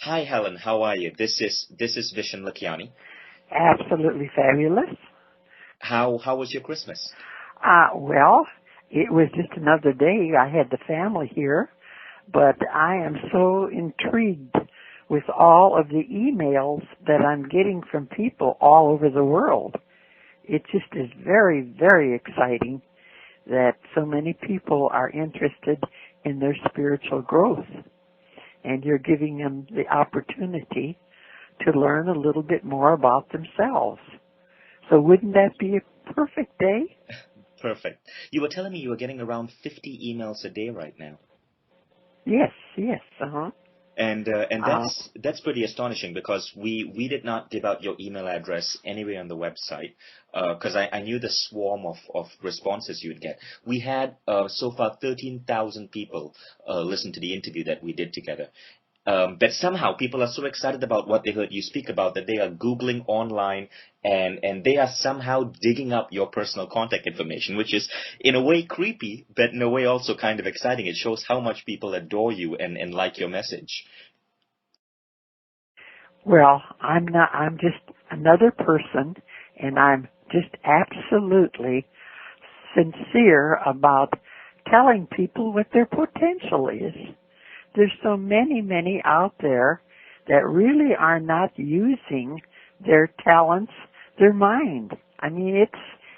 Hi, Helen. How are you? This is Vishen Lakiani. Absolutely fabulous. How was your Christmas? Well, it was just another day. I had the family here, but I am so intrigued with all of the emails that I'm getting from people all over the world. It just is very, very exciting that so many people are interested in their spiritual growth, and you're giving them the opportunity to learn a little bit more about themselves. So wouldn't that be a perfect day? Perfect. You were telling me you were getting around 50 emails a day right now, Yes, yes, uh-huh. and Uh, that's pretty astonishing because we did not give out your email address anywhere on the website because I knew the swarm of responses you'd get. We had so far 13,000 people listen to the interview that we did together. But somehow people are so excited about what they heard you speak about that they are Googling online and they are somehow digging up your personal contact information, which is in a way creepy, but in a way also kind of exciting. It shows how much people adore you and like your message. well, I'm just another person, and I'm just absolutely sincere about telling people what their potential is. There's so many, many out there that really are not using their talents, their mind. I mean,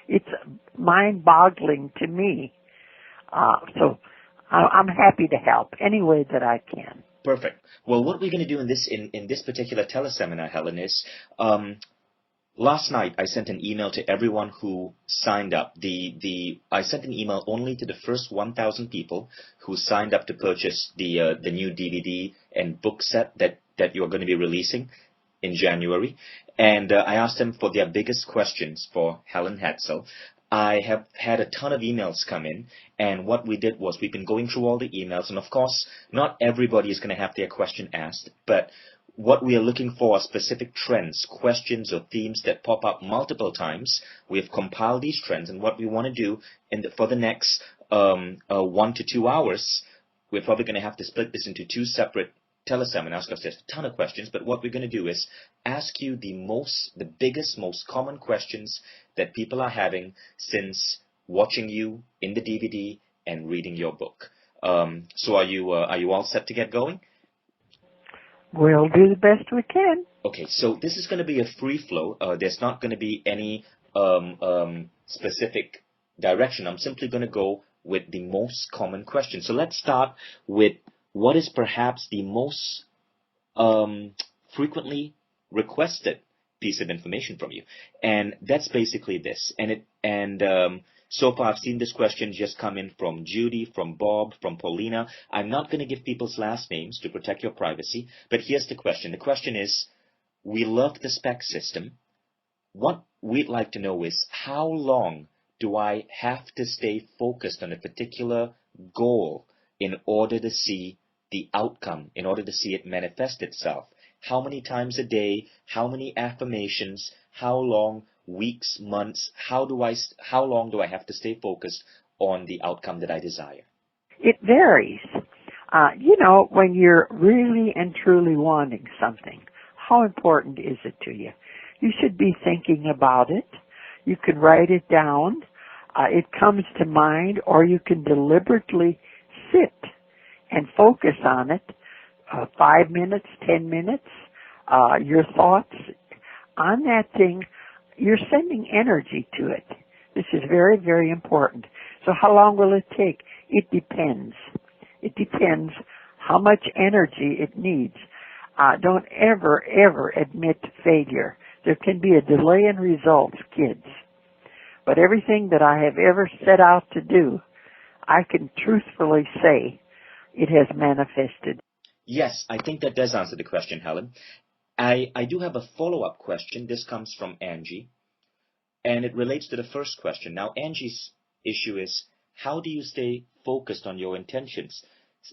it's mind-boggling to me. I'm happy to help any way that I can. Perfect. Well, what we're going to do in this particular teleseminar, Helen, is last night I sent an email to everyone who signed up. I sent an email only to the first 1,000 people who signed up to purchase the new DVD and book set that you're going to be releasing in January, and I asked them for their biggest questions for Helen Hadsell. I have had a ton of emails come in, and what we did was we've been going through all the emails, and of course, not everybody is going to have their question asked, but what we are looking for are specific trends, questions, or themes that pop up multiple times. We have compiled these trends, and what we want to do for the next 1 to 2 hours, we're probably going to have to split this into two separate teleseminars because there's a ton of questions. But what we're going to do is ask you the biggest, most common questions that people are having since watching you in the DVD and reading your book. So are you all set to get going? We'll do the best we can. Okay, so this is going to be a free flow. There's not going to be any specific direction. I'm simply going to go with the most common question. So let's start with what is perhaps the most frequently requested piece of information from you, and that's basically this. So far I've seen this question just come in from Judy, from Bob, from Paulina. I'm not going to give people's last names to protect your privacy, but here's the question. The question is, we love the SPEC system. What we'd like to know is, how long do I have to stay focused on a particular goal in order to see the outcome, in order to see it manifest itself? How many times a day? How many affirmations? How long? Weeks, months? How long do I have to stay focused on the outcome that I desire? It varies. When you're really and truly wanting something, how important is it to you? You should be thinking about it. You can write it down. It comes to mind, or you can deliberately sit and focus on it. 5 minutes, 10 minutes, your thoughts on that thing, you're sending energy to it. This is very, very important. So how long will it take? It depends. It depends how much energy it needs. Don't ever, ever admit failure. There can be a delay in results, kids. But everything that I have ever set out to do, I can truthfully say it has manifested. Yes, I think that does answer the question, Helen. I do have a follow-up question. This comes from Angie, and it relates to the first question. Now, Angie's issue is, how do you stay focused on your intentions?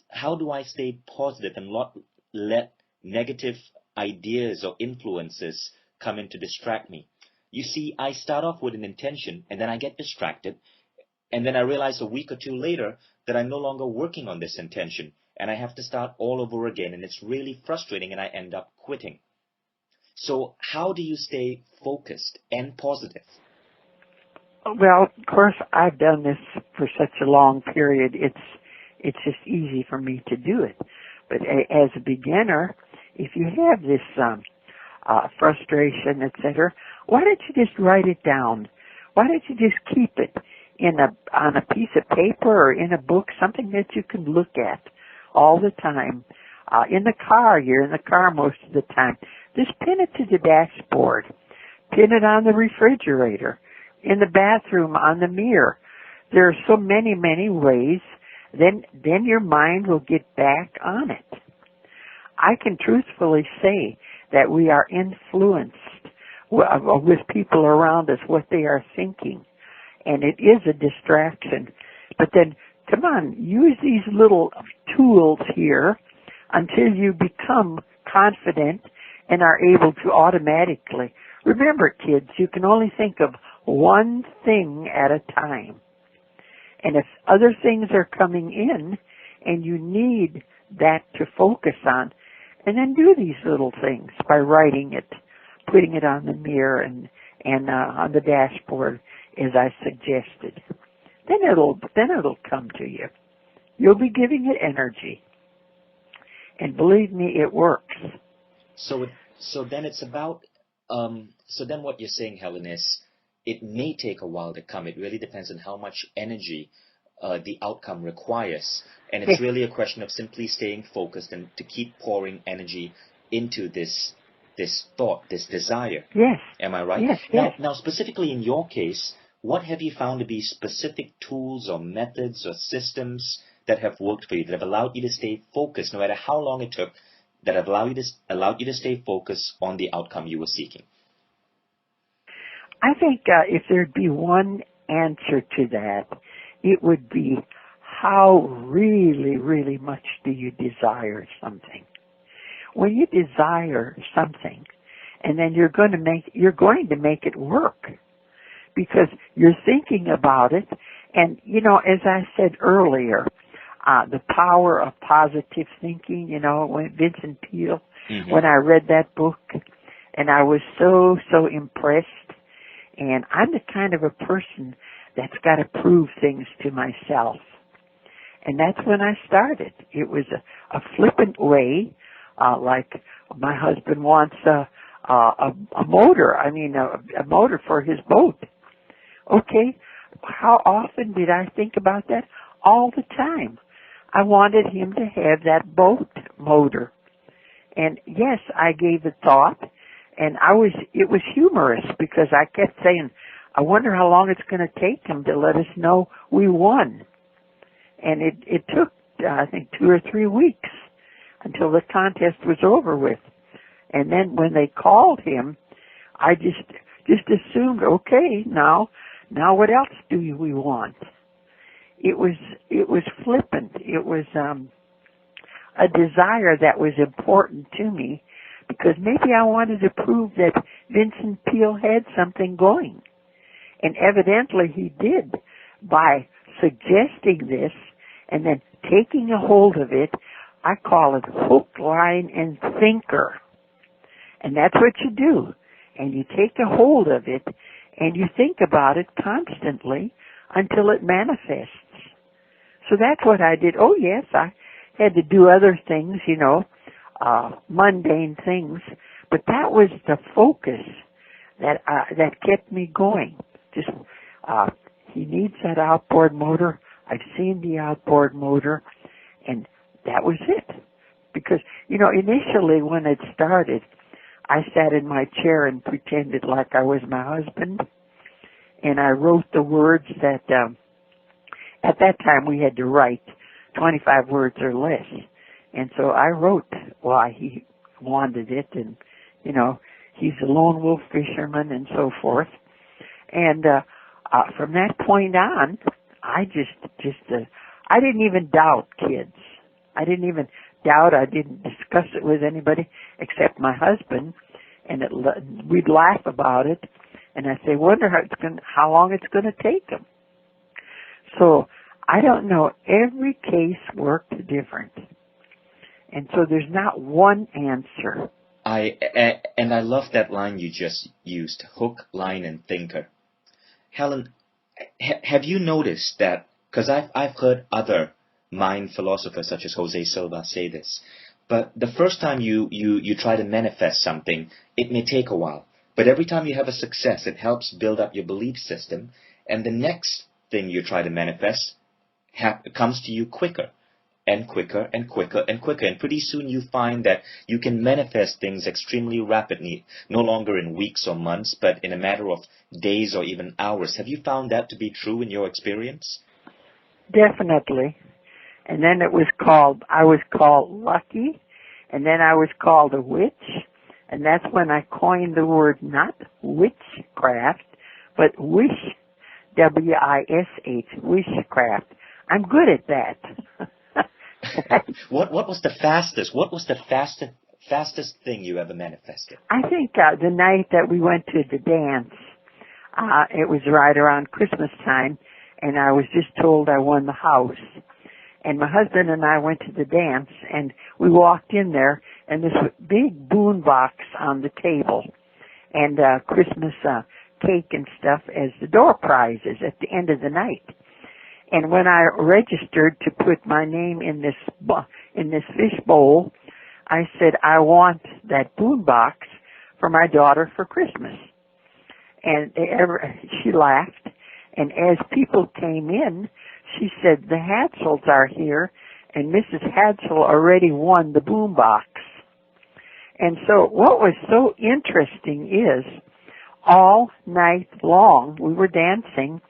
How do I stay positive and not let negative ideas or influences come in to distract me? You see, I start off with an intention, and then I get distracted, and then I realize a week or two later that I'm no longer working on this intention. and I have to start all over again, and it's really frustrating, and I end up quitting. So how do you stay focused and positive? Well, of course, I've done this for such a long period. It's just easy for me to do it. But as a beginner, if you have this frustration, etc., why don't you just write it down? Why don't you just keep it on a piece of paper or in a book, something that you can look at all the time? In the car, you're in the car most of the time. Just pin it to the dashboard. Pin it on the refrigerator. In the bathroom, on the mirror. There are so many, many ways. Then your mind will get back on it. I can truthfully say that we are influenced with people around us, what they are thinking. And it is a distraction. But then, come on, use these little tools here until you become confident and are able to automatically. Remember, kids, you can only think of one thing at a time. And if other things are coming in and you need that to focus on, and then do these little things by writing it, putting it on the mirror and on the dashboard as I suggested. Then it'll come to you. You'll be giving it energy. And believe me, it works. So then it's about, so then what you're saying, Helen, is it may take a while to come. It really depends on how much energy the outcome requires. And it's really a question of simply staying focused and to keep pouring energy into this thought, this desire. Yes. Am I right? Yes. Now, specifically in your case, what have you found to be specific tools or methods or systems that have worked for you, that have allowed you to stay focused, no matter how long it took, that have allowed you to stay focused on the outcome you were seeking? I think if there'd be one answer to that, it would be how really, really much do you desire something? When you desire something, and then you're going to make it work because you're thinking about it. And, as I said earlier, the power of positive thinking, when Vincent Peale, when I read that book, and I was so impressed. And I'm the kind of a person that's got to prove things to myself. And that's when I started. It was a flippant way, like my husband wants a motor, a motor for his boat. Okay, how often did I think about that? All the time. I wanted him to have that boat motor. And yes, I gave it thought. And it was humorous because I kept saying, I wonder how long it's going to take him to let us know we won. And it took, I think, 2 or 3 weeks until the contest was over with. And then when they called him, I just assumed, okay, now what else do we want? It was flippant. It was a desire that was important to me, because maybe I wanted to prove that Vincent Peale had something going. And evidently he did by suggesting this and then taking a hold of it. I call it hook, line, and sinker. And that's what you do. And you take a hold of it and you think about it constantly until it manifests. So that's what I did. Oh yes, I had to do other things, mundane things, but that was the focus that kept me going. Just he needs that outboard motor. I've seen the outboard motor, and that was it. Because initially when it started, I sat in my chair and pretended like I was my husband, and I wrote the words that at that time we had to write 25 words or less. And so I wrote why he wanted it, and, he's a lone wolf fisherman and so forth. And from that point on, I I didn't even doubt kids. I didn't even doubt. I didn't discuss it with anybody except my husband, and we'd laugh about it. And I say, wonder how long it's going to take him. So I don't know. Every case worked different. And so there's not one answer. And I love that line you just used, hook, line, and thinker. Helen, have you noticed that, because I've heard other mind philosophers such as Jose Silva say this, but the first time you try to manifest something, it may take a while. But every time you have a success, it helps build up your belief system, and the next thing you try to manifest comes to you quicker and quicker and quicker and quicker. And pretty soon you find that you can manifest things extremely rapidly, no longer in weeks or months, but in a matter of days or even hours. Have you found that to be true in your experience? Definitely. And then I was called lucky, and then I was called a witch, and that's when I coined the word not witchcraft, but wish, W-I-S-H, wishcraft. I'm good at that. What was the fastest thing you ever manifested? I think the night that we went to the dance, it was right around Christmas time, and I was just told I won the house. And my husband and I went to the dance, and we walked in there, and this big boom box on the table, and Christmas cake and stuff as the door prizes at the end of the night. And when I registered to put my name in this fish bowl, I said, I want that boom box for my daughter for Christmas. And she laughed, and as people came in, she said, the Hadsells are here, and Mrs. Hadsell already won the boom box. And so what was so interesting is all night long we were dancing,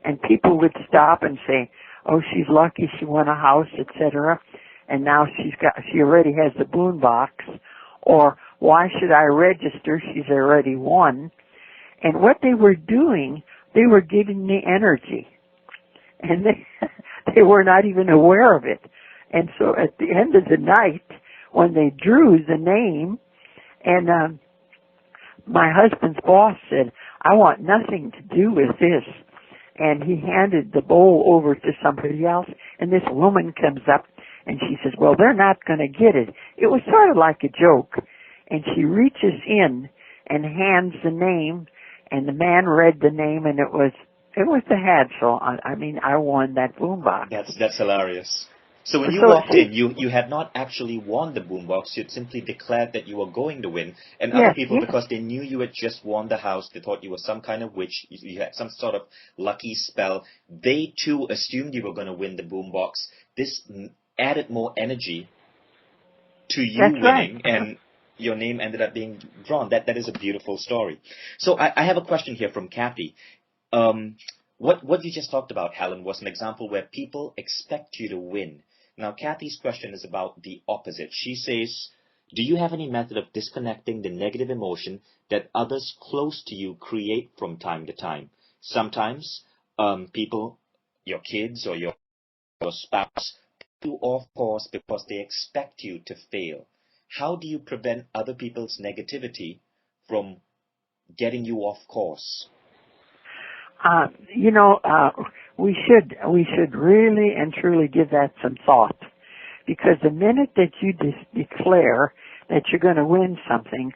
and people would stop and say, oh, she's lucky she won a house, etc. And now she already has the boom box. Or why should I register? She's already won. And what they were doing, they were giving me energy. And they were not even aware of it. And so at the end of the night, when they drew the name, and my husband's boss said, I want nothing to do with this. And he handed the bowl over to somebody else, and this woman comes up, and she says, well, they're not going to get it. It was sort of like a joke. And she reaches in and hands the name, and the man read the name, and it was the Hadsell. I mean, I won that boombox. That's hilarious. So when you walked in, you had not actually won the boombox. You had simply declared that you were going to win. And other people, because they knew you had just won the house, they thought you were some kind of witch, you had some sort of lucky spell. They, too, assumed you were going to win the boombox. This added more energy to you winning, right. And your name ended up being drawn. That is a beautiful story. So I have a question here from Kathy. What you just talked about, Helen, was an example where people expect you to win. Now, Kathy's question is about the opposite. She says, do you have any method of disconnecting the negative emotion that others close to you create from time to time? Sometimes people, your kids or your spouse, put you off course because they expect you to fail. How do you prevent other people's negativity from getting you off course? We should really and truly give that some thought, because the minute that you declare that you're going to win something,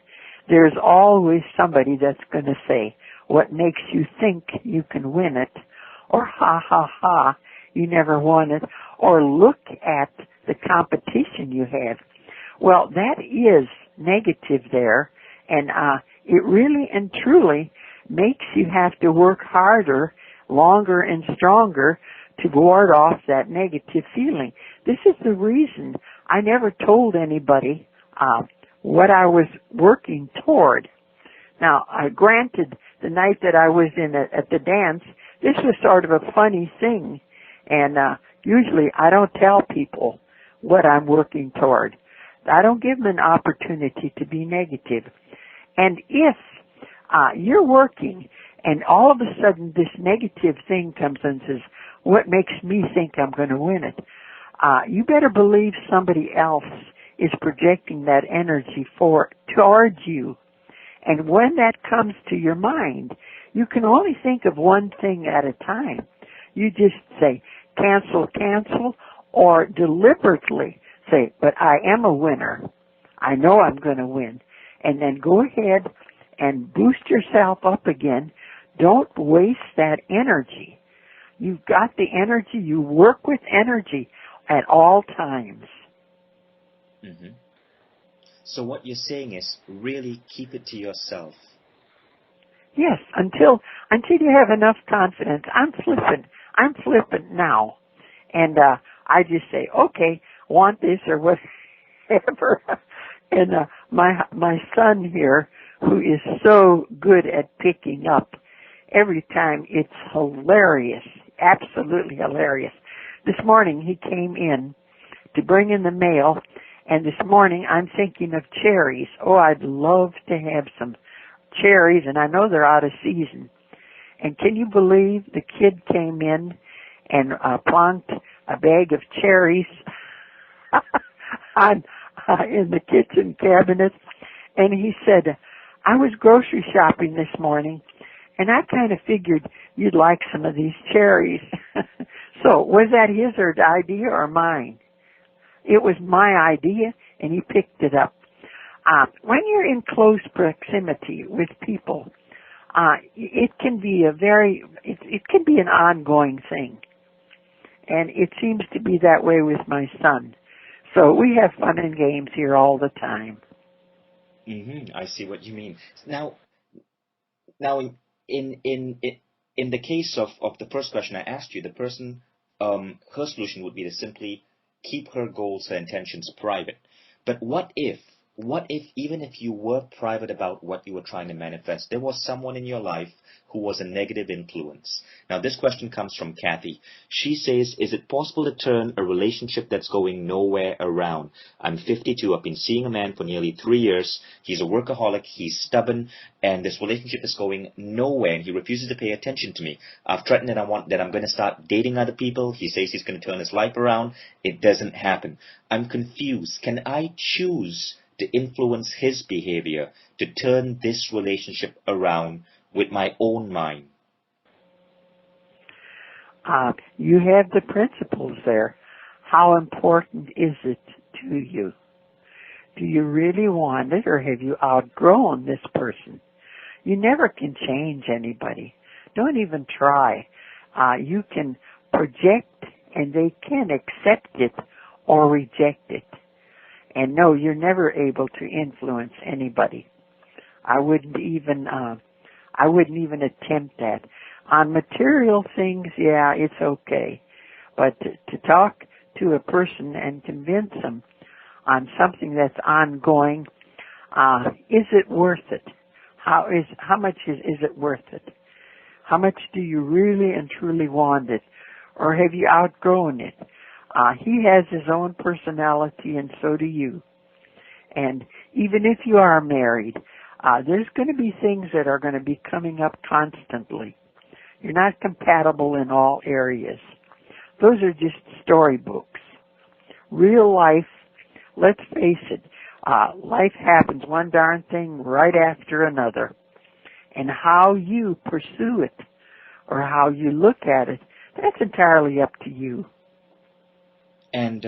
there's always somebody that's going to say, what makes you think you can win it? Or ha ha ha, you never won it. Or look at the competition you have. Well, that is negative there, and it really and truly makes you have to work harder, longer and stronger to ward off that negative feeling. This is the reason I never told anybody what I was working toward. Now, granted, the night that I was at the dance, this was sort of a funny thing, and usually I don't tell people what I'm working toward. I don't give them an opportunity to be negative. And if you're working, and all of a sudden this negative thing comes and says, what makes me think I'm going to win it? You better believe somebody else is projecting that energy towards you. And when that comes to your mind, you can only think of one thing at a time. You just say, cancel, cancel, or deliberately say, but I am a winner. I know I'm going to win. And then go ahead and boost yourself up again. Don't waste that energy. You've got the energy. You work with energy at all times. Mm-hmm. So what you're saying is really keep it to yourself. Yes, until you have enough confidence. I'm flippant now. And I just say, okay, want this or whatever. And my son here, who is so good at picking up every time, it's hilarious, absolutely hilarious. This morning he came in to bring in the mail, and this morning I'm thinking of cherries. Oh, I'd love to have some cherries, and I know they're out of season. And can you believe the kid came in and plonked a bag of cherries on in the kitchen cabinet, and he said, I was grocery shopping this morning, and I kind of figured you'd like some of these cherries. So was that his or idea or mine? It was my idea, and he picked it up. When you're in close proximity with people, it can be it can be an ongoing thing. And it seems to be that way with my son. So we have fun and games here all the time. Mm-hmm. I see what you mean. Now in the case of the first question I asked you, the person, her solution would be to simply keep her goals, her intentions private. But what if even if you were private about what you were trying to manifest, there was someone in your life who was a negative influence? Now this question comes from Kathy. She says, is it possible to turn a relationship that's going nowhere around? I'm 52. I've been seeing a man for nearly 3 years. He's a workaholic. He's stubborn. And this relationship is going nowhere. And he refuses to pay attention to me. I've threatened that I'm going to start dating other people. He says he's going to turn his life around. It doesn't happen. I'm confused. Can I choose to influence his behavior to turn this relationship around with my own mind? You have the principles there. How important is it to you? Do you really want it, or have you outgrown this person? You never can change anybody. Don't even try. You can project, and they can accept it or reject it. And no, you're never able to influence anybody. I wouldn't even attempt that. On material things, yeah, it's okay. But to talk to a person and convince them on something that's ongoing, is it worth it? How much is it worth it? How much do you really and truly want it? Or have you outgrown it? He has his own personality, and so do you. And even if you are married, there's going to be things that are going to be coming up constantly. You're not compatible in all areas. Those are just storybooks. Real life, let's face it, life happens one darn thing right after another. And how you pursue it or how you look at it, that's entirely up to you. And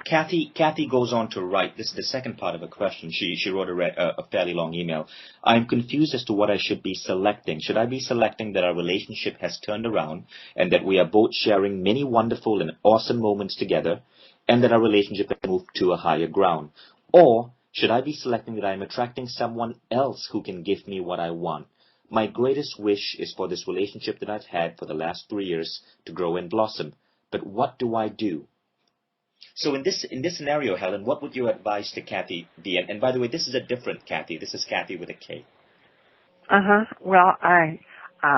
Kathy goes on to write, this is the second part of a question. She wrote a fairly long email. I'm confused as to what I should be selecting. Should I be selecting that our relationship has turned around and that we are both sharing many wonderful and awesome moments together and that our relationship has moved to a higher ground? Or should I be selecting that I'm attracting someone else who can give me what I want? My greatest wish is for this relationship that I've had for the last 3 years to grow and blossom. But what do I do? So in this scenario, Helen, what would your advice to Kathy be? And by the way, this is a different Kathy. This is Kathy with a K. Well,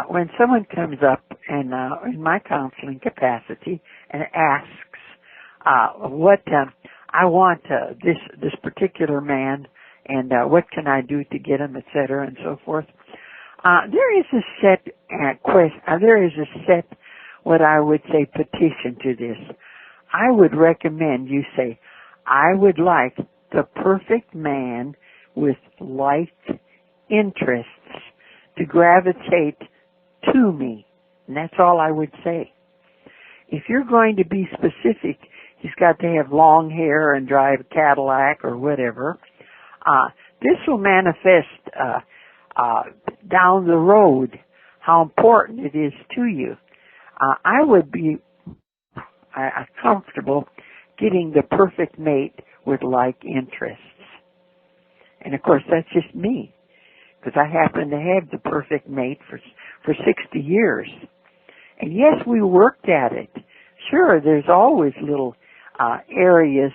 when someone comes up and in my counseling capacity and asks what I want this particular man and what can I do to get him, etc., and so forth, there is a set there is a set, what I would say, petition to this. I would recommend you say, I would like the perfect man with like interests to gravitate to me. And that's all I would say. If you're going to be specific, He's got to have long hair and drive a Cadillac or whatever. This will manifest down the road how important it is to you. I would be comfortable getting the perfect mate with like interests. And of course, that's just me, because I happen to have the perfect mate for 60 years. And yes, we worked at it. Sure, there's always little areas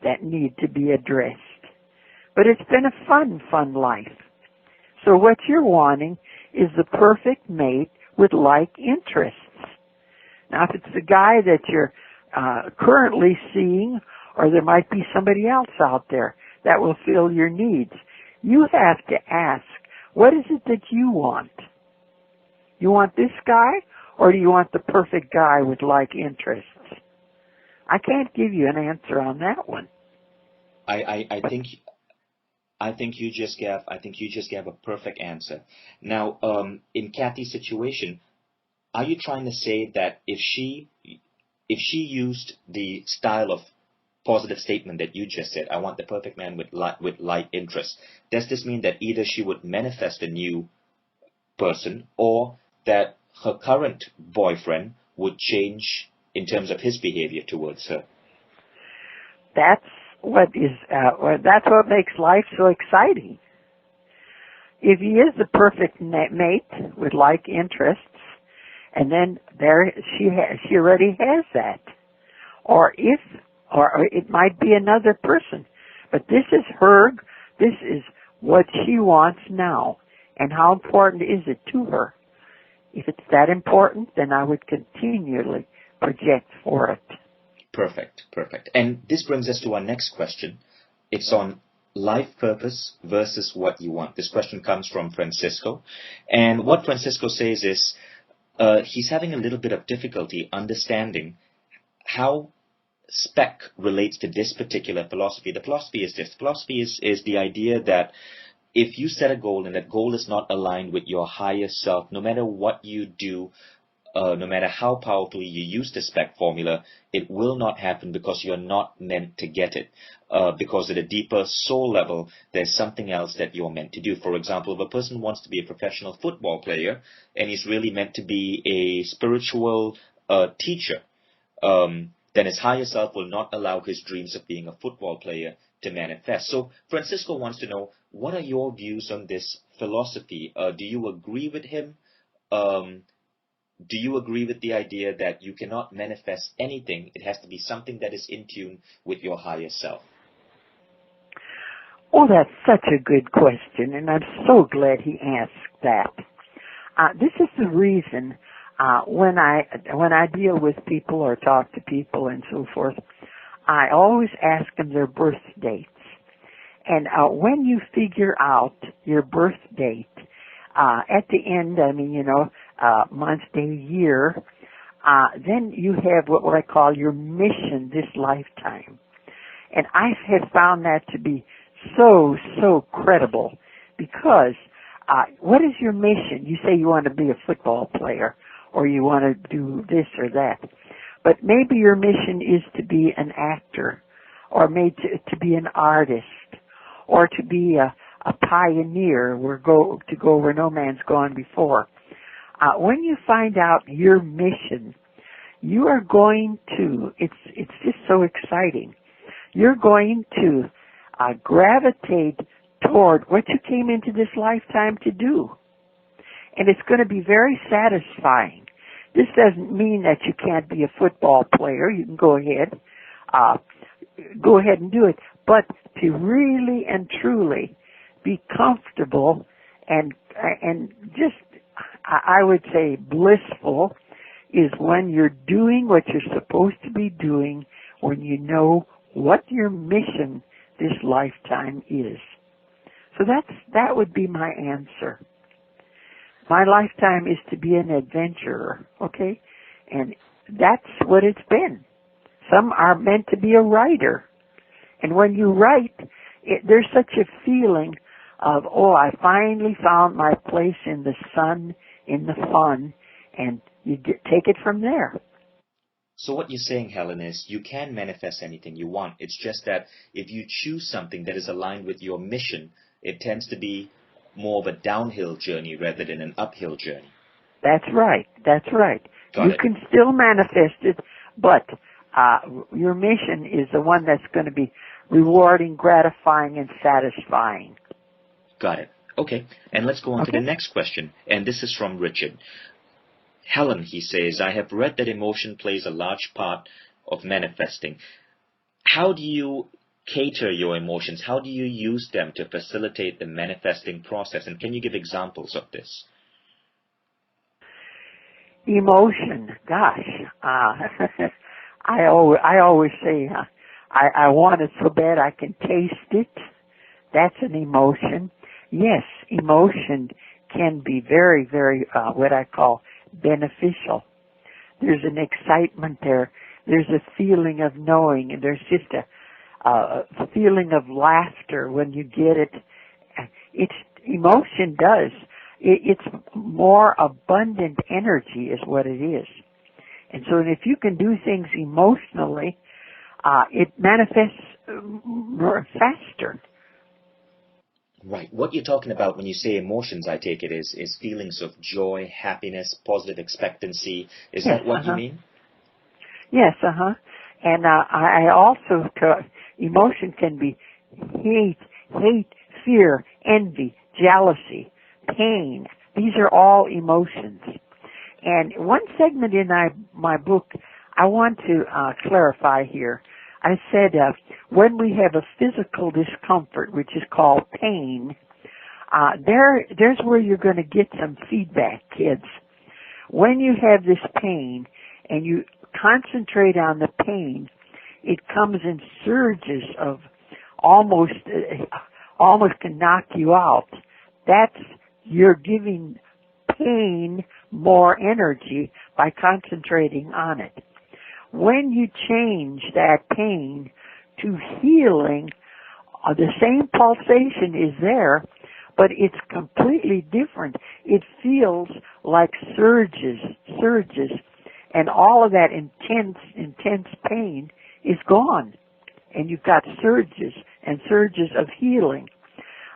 that need to be addressed. But it's been a fun life. So what you're wanting is the perfect mate with like interests. Now, if it's the guy that you're currently seeing, or there might be somebody else out there that will fill your needs, you have to ask, what is it that you want? You want this guy, or do you want the perfect guy with like interests? I can't give you an answer on that one. I think you just gave a perfect answer. Now, in Kathy's situation, are you trying to say that if she used the style of positive statement that you just said, I want the perfect man with light interests, does this mean that either she would manifest a new person, or that her current boyfriend would change in terms of his behavior towards her? That's what makes life so exciting. If he is the perfect mate with like interests, and then she already has that, or it might be another person, but this is what she wants now, and how important is it to her? If it's that important, then I would continually project for it. Perfect. And this brings us to our next question. It's on life purpose versus what you want. This question comes from Francisco. And what Francisco says is he's having a little bit of difficulty understanding how SPEC relates to this particular philosophy. The philosophy is this. Philosophy is the idea that if you set a goal and that goal is not aligned with your higher self, no matter what you do, no matter how powerfully you use the SPEC formula, it will not happen because you're not meant to get it. Because at a deeper soul level, there's something else that you're meant to do. For example, if a person wants to be a professional football player and he's really meant to be a spiritual teacher, then his higher self will not allow his dreams of being a football player to manifest. So Francisco wants to know, what are your views on this philosophy? Do you agree with him? Do you agree with the idea that you cannot manifest anything? It has to be something that is in tune with your higher self. Oh, that's such a good question, and I'm so glad he asked that. This is the reason when I deal with people or talk to people and so forth, I always ask them their birth dates. And when you figure out your birth date, at the end, month, day, year, then you have what I call your mission this lifetime. And I have found that to be so credible, because what is your mission? You say you want to be a football player, or you want to do this or that. But maybe your mission is to be an actor, or maybe to be an artist, or to be a pioneer, to go where no man's gone before. When you find out your mission, you are going to, it's just so exciting. You're going to gravitate toward what you came into this lifetime to do. And it's going to be very satisfying. This doesn't mean that you can't be a football player. You can go ahead and do it. But to really and truly be comfortable and just, I would say, blissful, is when you're doing what you're supposed to be doing, when you know what your mission this lifetime is. So that would be my answer. My lifetime is to be an adventurer, okay? And that's what it's been. Some are meant to be a writer. And when you write, there's such a feeling of, I finally found my place in the sun, in the fun, and you take it from there. So what you're saying, Helen, is you can manifest anything you want. It's just that if you choose something that is aligned with your mission, it tends to be more of a downhill journey rather than an uphill journey. That's right. That's right. Got You it. can still manifest it, but your mission is the one that's going to be rewarding, gratifying, and satisfying. Got it. Okay. And let's go on to the Okay. next question. And this is from Richard. Helen, he says, I have read that emotion plays a large part of manifesting. How do you cater your emotions? How do you use them to facilitate the manifesting process? And can you give examples of this? Emotion, gosh, I always say, I want it so bad I can taste it. That's an emotion. Yes, emotion can be very, very, what I call beneficial. There's an excitement there. There's a feeling of knowing, and there's just a feeling of laughter when you get it. Emotion does. It's more abundant energy is what it is. And so if you can do things emotionally, it manifests more faster. Right. What you're talking about when you say emotions, I take it, is feelings of joy, happiness, positive expectancy. Is Yes, that what you mean? Yes, And I also, emotion can be hate, fear, envy, jealousy, pain. These are all emotions. And one segment in my book, I want to clarify here. I said when we have a physical discomfort, which is called pain, there's where you're going to get some feedback, kids. When you have this pain and you concentrate on the pain, it comes in surges of almost can knock you out. You're giving pain more energy by concentrating on it. When you change that pain to healing, the same pulsation is there, but it's completely different. It feels like surges, and all of that intense pain is gone. And you've got surges and surges of healing.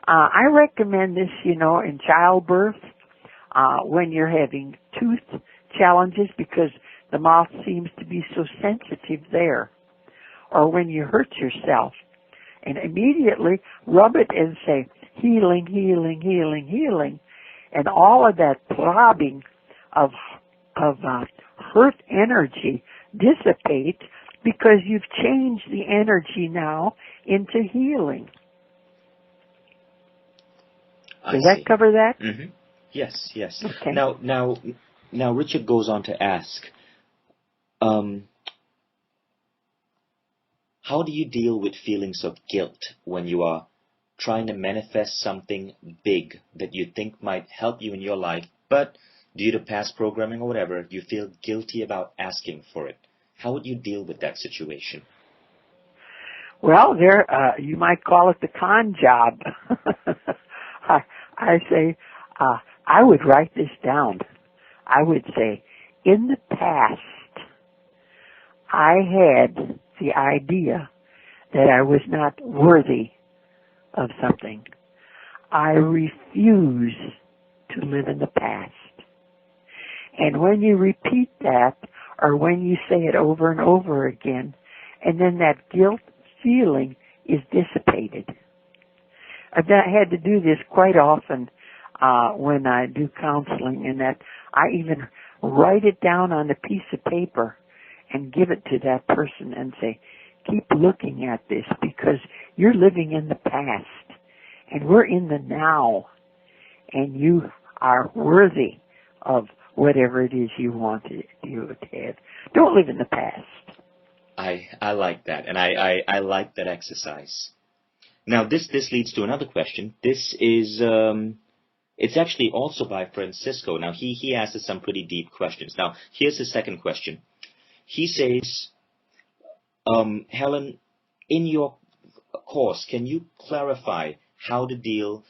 I recommend this, in childbirth, when you're having tooth challenges because the mouth seems to be so sensitive there. Or when you hurt yourself. And immediately rub it and say, healing, healing, healing, healing. And all of that throbbing of hurt energy dissipates because you've changed the energy now into healing. Does that cover that? Mm-hmm. Yes. Okay. Now, Richard goes on to ask, how do you deal with feelings of guilt when you are trying to manifest something big that you think might help you in your life, but due to past programming or whatever, you feel guilty about asking for it? How would you deal with that situation? Well, you might call it the con job. I say, I would write this down. I would say, in the past, I had the idea that I was not worthy of something. I refuse to live in the past. And when you repeat that, or when you say it over and over again, and then that guilt feeling is dissipated. I've had to do this quite often when I do counseling, and that I even write it down on a piece of paper and give it to that person and say, keep looking at this because you're living in the past and we're in the now, and you are worthy of whatever it is you want to have. Don't live in the past. I like that, and I like that exercise. Now, this leads to another question. This is, it's actually also by Francisco. Now, he asks some pretty deep questions. Now, here's the second question. He says, Helen, in your course, can you clarify how to deal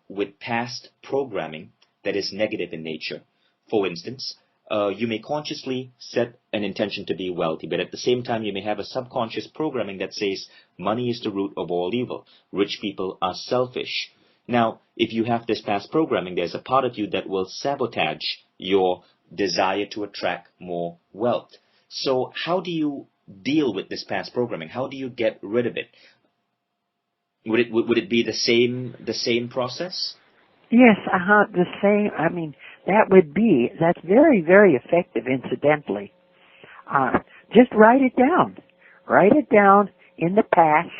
with past programming that is negative in nature? For instance, You may consciously set an intention to be wealthy, but at the same time, you may have a subconscious programming that says money is the root of all evil. Rich people are selfish. Now, if you have this past programming, there's a part of you that will sabotage your desire to attract more wealth. So how do you deal with this past programming? How do you get rid of it? Would it be the same process? Yes, the same. I mean, that's very, very effective, incidentally. Just write it down. Write it down. In the past,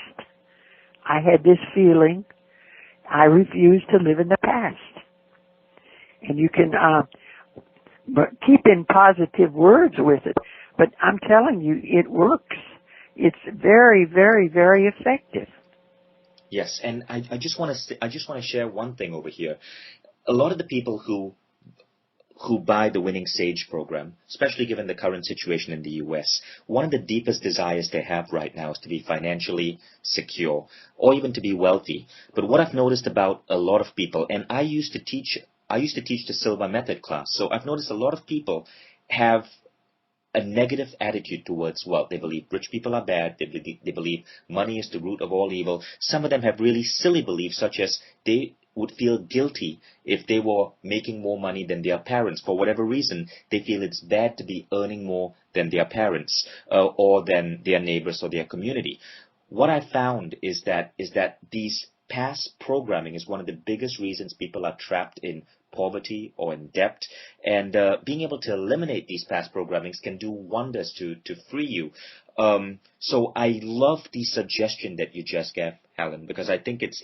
I had this feeling. I refuse to live in the past. And you can but keep in positive words with it. But I'm telling you, it works. It's very, very, very effective. Yes, and I just want to share one thing over here. A lot of the people who buy the Winning Sage program, especially given the current situation in the U.S., one of the deepest desires they have right now is to be financially secure or even to be wealthy. But what I've noticed about a lot of people, and I used to teach the Silva Method class, so I've noticed a lot of people have a negative attitude towards wealth. They believe rich people are bad. They believe money is the root of all evil. Some of them have really silly beliefs, such as they would feel guilty if they were making more money than their parents. For whatever reason, they feel it's bad to be earning more than their parents or than their neighbors or their community. What I found is that these past programming is one of the biggest reasons people are trapped in poverty or in debt, and being able to eliminate these past programmings can do wonders to free you. So I love the suggestion that you just gave, Helen, because I think it's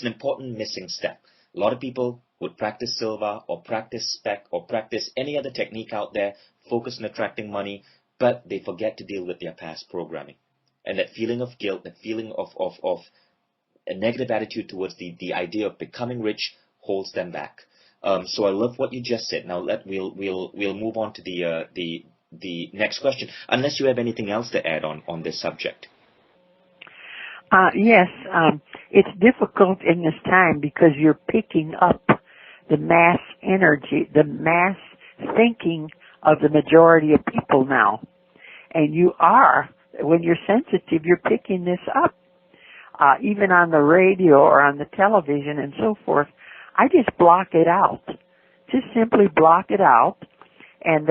an important missing step. A lot of people would practice Silva or practice SPEC or practice any other technique out there, focus on attracting money, but they forget to deal with their past programming. And that feeling of guilt, that feeling of a negative attitude towards the idea of becoming rich holds them back. So I love what you just said. Now we'll move on to the next question, unless you have anything else to add on this subject. Yes, it's difficult in this time because you're picking up the mass energy, the mass thinking of the majority of people now. And when you're sensitive, you're picking this up. Even on the radio or on the television and so forth, I just block it out. Just simply block it out. And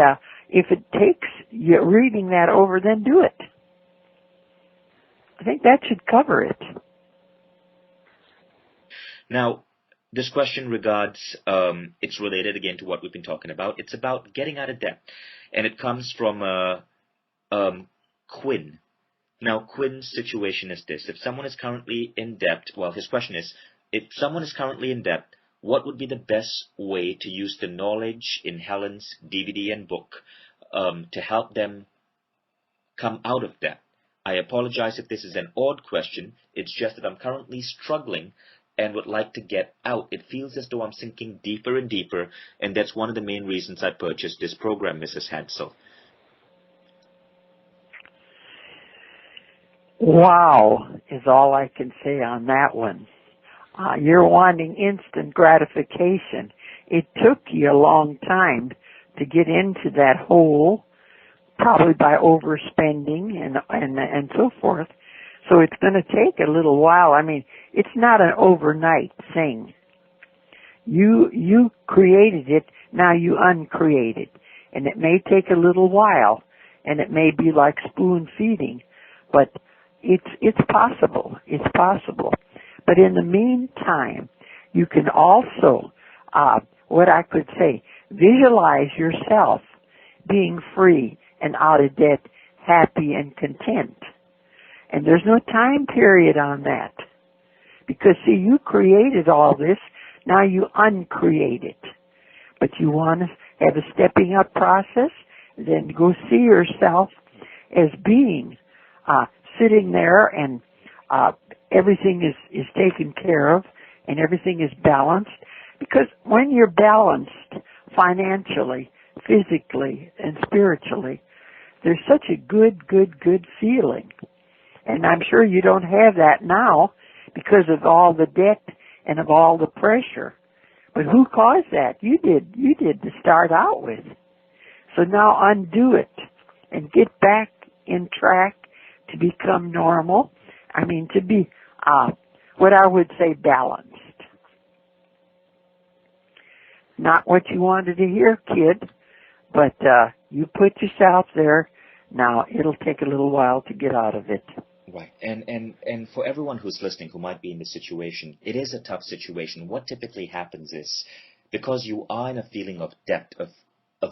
if it takes you reading that over, then do it. I think that should cover it. Now, this question regards, it's related again to what we've been talking about. It's about getting out of debt. And it comes from Quinn. Now, Quinn's situation is this. If someone is currently in debt, well, his question is, if someone is currently in debt, what would be the best way to use the knowledge in Helen's DVD and book to help them come out of debt? I apologize if this is an odd question. It's just that I'm currently struggling and would like to get out. It feels as though I'm sinking deeper and deeper, and that's one of the main reasons I purchased this program, Mrs. Hadsell. Wow is all I can say on that one. You're wanting instant gratification. It took you a long time to get into that hole, probably by overspending and so forth. So it's going to take a little while. I mean, it's not an overnight thing. You created it, now you uncreate it. And it may take a little while, and it may be like spoon feeding, but it's possible. It's possible. But in the meantime, you can also, what I could say, visualize yourself being free and out of debt, happy and content. And there's no time period on that. Because, see, you created all this, now you uncreate it. But you want to have a stepping up process, then go see yourself as being sitting there and everything is taken care of and everything is balanced. Because when you're balanced financially, physically, and spiritually, there's such a good feeling. And I'm sure you don't have that now because of all the debt and of all the pressure. But who caused that? You did to start out with. So now undo it and get back in track to become normal. I mean, to be what I would say balanced. Not what you wanted to hear, kid, but you put yourself there. Now, it'll take a little while to get out of it. Right. And for everyone who's listening who might be in this situation, it is a tough situation. What typically happens is, because you are in a feeling of debt, a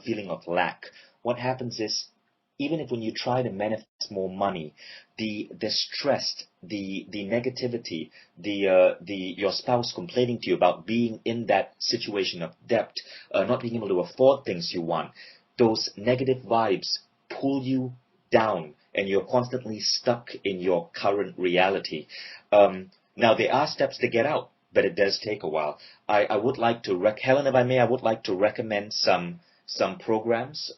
feeling of lack, what happens is, even if when you try to manifest more money, the stress, the negativity, your spouse complaining to you about being in that situation of debt, not being able to afford things you want, those negative vibes pull you down, and you're constantly stuck in your current reality. Now, there are steps to get out, but it does take a while. I would like to, Helen, if I may, I would like to recommend some programs,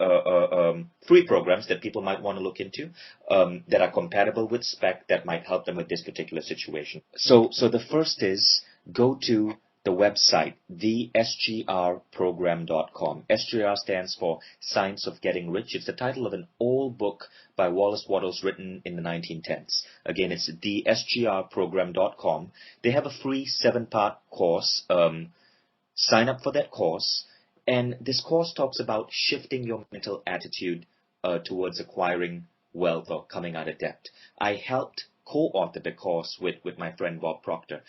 free programs that people might want to look into, that are compatible with SPEC, that might help them with this particular situation. So the first is, go to the website, thesgrprogram.com. SGR stands for Science of Getting Rich. It's the title of an old book by Wallace Wattles written in the 1910s. Again, it's thesgrprogram.com. They have a free 7-part course. Sign up for that course. And this course talks about shifting your mental attitude towards acquiring wealth or coming out of debt. I helped co-author the course with my friend Bob Proctor.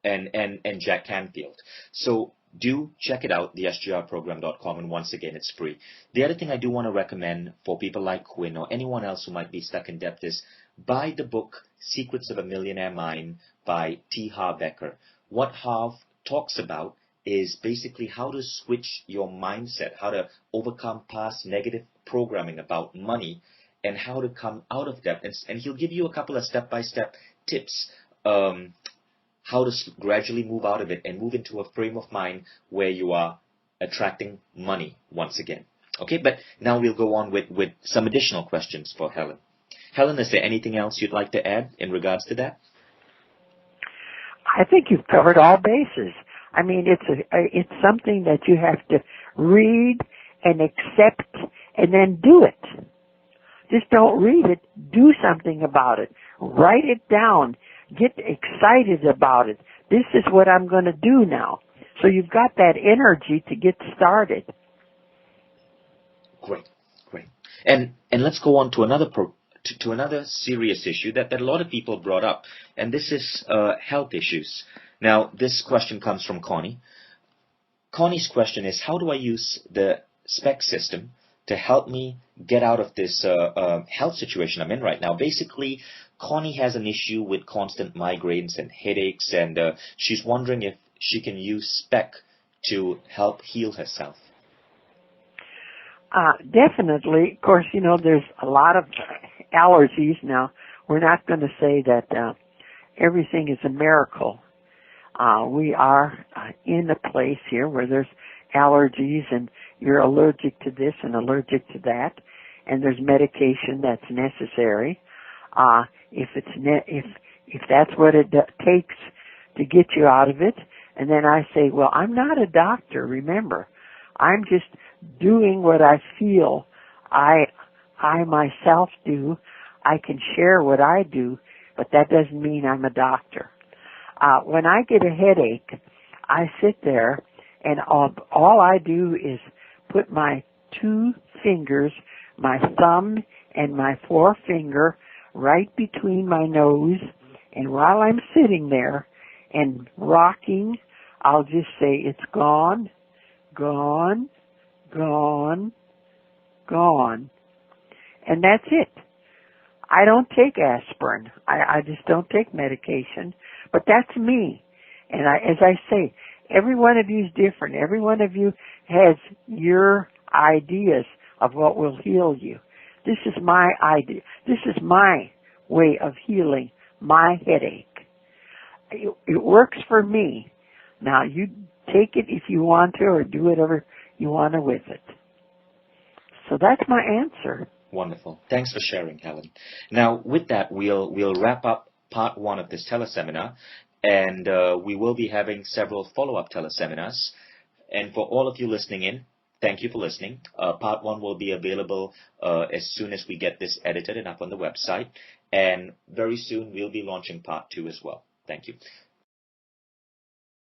And Jack Canfield. So do check it out, thesgrprogram.com, and once again, it's free. The other thing I do want to recommend for people like Quinn or anyone else who might be stuck in debt is buy the book Secrets of a Millionaire Mind by T. Harv Eker. What Harv talks about is basically how to switch your mindset, how to overcome past negative programming about money, and how to come out of debt. And he'll give you a couple of step-by-step tips, how to gradually move out of it and move into a frame of mind where you are attracting money once again. Okay, but now we'll go on with some additional questions for Helen. Helen, is there anything else you'd like to add in regards to that? I think you've covered all bases. I mean, it's something that you have to read and accept and then do it. Just don't read it. Do something about it. Write it down. Get excited about it. This is what I'm going to do now. So you've got that energy to get started. Great. And let's go on to another to another serious issue that a lot of people brought up, and this is health issues. Now, this question comes from Connie. Connie's question is, how do I use the SPEC system to help me get out of this health situation I'm in right now? Basically, Connie has an issue with constant migraines and headaches, and she's wondering if she can use SPEC to help heal herself. Definitely. Of course, there's a lot of allergies now. We're not going to say that everything is a miracle. We are in a place here where there's allergies, and you're allergic to this and allergic to that, and there's medication that's necessary. If that's what it takes to get you out of it. And then I say, well, I'm not a doctor, remember. I'm just doing what I feel I myself do. I can share what I do, but that doesn't mean I'm a doctor. When I get a headache, I sit there, and all I do is put my 2 fingers, my thumb and my forefinger, right between my nose, and while I'm sitting there and rocking, I'll just say, it's gone, gone, gone, gone. And that's it. I don't take aspirin. I just don't take medication. But that's me. And as I say, every one of you is different. Every one of you has your ideas of what will heal you. This is my idea. This is my way of healing my headache. It works for me. Now, you take it if you want to, or do whatever you want to with it. So that's my answer. Wonderful. Thanks for sharing, Helen. Now, with that, we'll wrap up part 1 of this teleseminar, and we will be having several follow-up teleseminars. And for all of you listening in, Thank you for listening. Part one will be available as soon as we get this edited and up on the website. And very soon we'll be launching part two as well. Thank you.